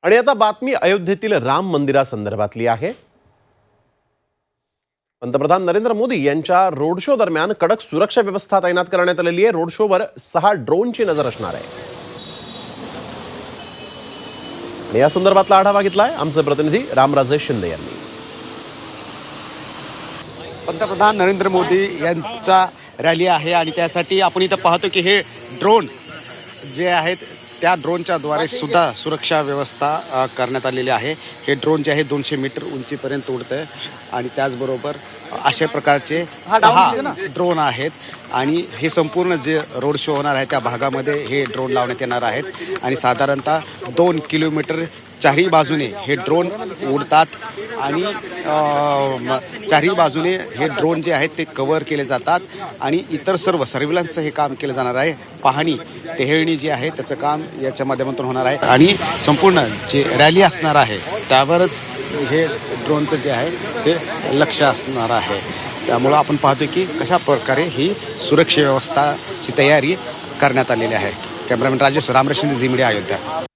आणि आता बातमी अयोध्येतील राम मंदिरासंदर्भातली आहे। पंतप्रधान नरेंद्र मोदी यांच्या रोड शो दरम्यान कडक सुरक्षा व्यवस्था तैनात करण्यात आलेली आहे। रोड शोवर 6 ड्रोनची नजर असणार आहे। आणि या संदर्भातला आढावा घेतलाय आमचे प्रतिनिधी रामराजे शिंदे यांनी। पंतप्रधान नरेंद्र मोदी यांचा रॅली आहे आणि त्यासाठी आपण इथं पाहतो की हे ड्रोन जे आहेत त्या ड्रोनच्या द्वारे सुद्धा सुरक्षा व्यवस्था करण्यात आलेली आहे। हे ड्रोन जे आहे 200 मीटर उंचीपर्यंत उडतं आणि त्याचबरोबर अशा प्रकारचे 6 ड्रोन आहेत आणि हे संपूर्ण जे रोड शो होणार आहे त्या भागामध्ये हे ड्रोन लावण्यात येणार आहेत आणि साधारणतः 2 किलोमीटर चारही बाजूने हे ड्रोन उडतात आणि चारही बाजूने हे ड्रोन जे आहेत ते कव्हर केले जातात आणि इतर सर्व सर्व्हिलन्सचं हे काम केलं जाणार आहे। पाहणी टेहळणी जी आहे त्याचं काम याच्या माध्यमातून होणार आहे आणि संपूर्ण जे रॅली असणार आहे त्यावरच हे ड्रोनचं जे आहे ते लक्ष असणार आहे। त्यामुळं आपण पाहतोय की कशा प्रकारे ही सुरक्षा व्यवस्थाची तयारी करण्यात आलेली आहे। Cameraman Rajesh, Ramraje Shinde, Zee Media, Ayodhya.